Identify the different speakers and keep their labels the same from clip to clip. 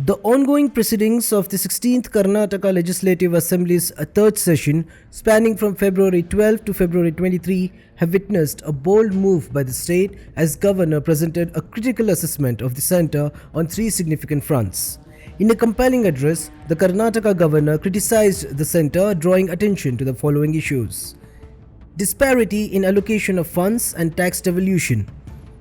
Speaker 1: The ongoing proceedings of the 16th Karnataka Legislative Assembly's third session, spanning from February 12 to February 23, have witnessed a bold move by the state as Governor presented a critical assessment of the centre on three significant fronts. In a compelling address, the Karnataka Governor criticized the centre, drawing attention to the following issues: disparity in allocation of funds and tax devolution.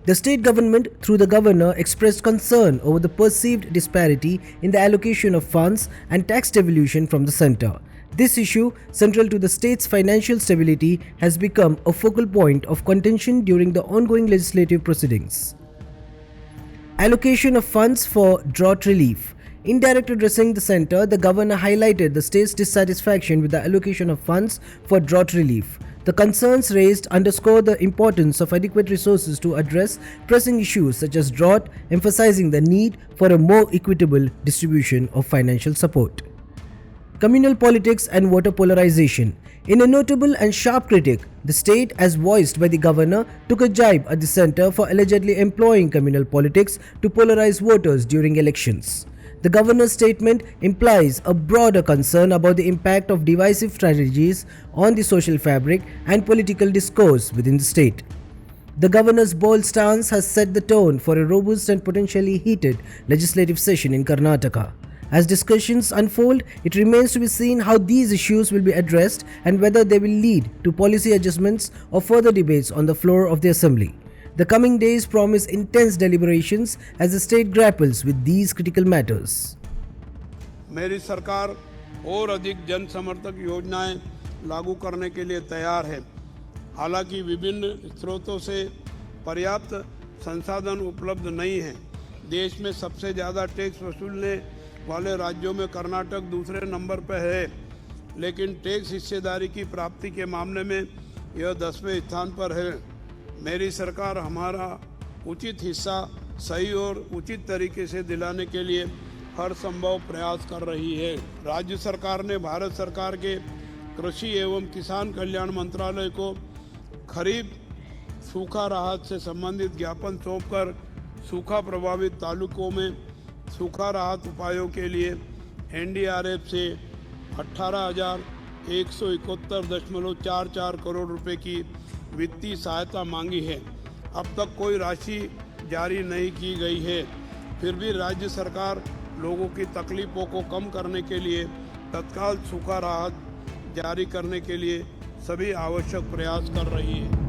Speaker 1: The state government, through the governor, expressed concern over the perceived disparity in the allocation of funds and tax devolution from the centre. This issue, central to the state's financial stability, has become a focal point of contention during the ongoing legislative proceedings. Allocation of funds for drought relief. In direct addressing the centre, the governor highlighted the state's dissatisfaction with the allocation of funds for drought relief. The concerns raised underscore the importance of adequate resources to address pressing issues such as drought, emphasizing the need for a more equitable distribution of financial support. Communal politics and voter polarization. In a notable and sharp critique, the state, as voiced by the governor, took a jibe at the centre for allegedly employing communal politics to polarize voters during elections. The governor's statement implies a broader concern about the impact of divisive strategies on the social fabric and political discourse within the state. The governor's bold stance has set the tone for a robust and potentially heated legislative session in Karnataka. As discussions unfold, it remains to be seen how these issues will be addressed and whether they will lead to policy adjustments or further debates on the floor of the assembly. The coming days promise intense deliberations as the state grapples with these critical matters.
Speaker 2: मेरी सरकार और अधिक जन समर्थक योजनाएं लागू करने के लिए तैयार है। हालांकि विभिन्न स्रोतों से पर्याप्त संसाधन उपलब्ध नहीं हैं। देश में सबसे ज़्यादा टैक्स वसूलने वाले राज्यों में कर्नाटक दूसरे नंबर पर है, लेकिन टैक्स हिस्सेदारी की प्राप्ति के मामले में यह 10वें स्थान पर है। मेरी सरकार हमारा उचित हिस्सा सही और उचित तरीके से दिलाने के लिए हर संभव प्रयास कर रही है। राज्य सरकार ने भारत सरकार के कृषि एवं किसान कल्याण मंत्रालय को खरीफ सूखा राहत से संबंधित ज्ञापन सौंपकर सूखा प्रभावित तालुकों में सूखा राहत उपायों के लिए एनडीआरएफ से 18,171.44 करोड़ रुपए की वित्तीय सहायता मांगी है। अब तक कोई राशि जारी नहीं की गई है, फिर भी राज्य सरकार लोगों की तकलीफों को कम करने के लिए तत्काल सूखा राहत जारी करने के लिए सभी आवश्यक प्रयास कर रही है।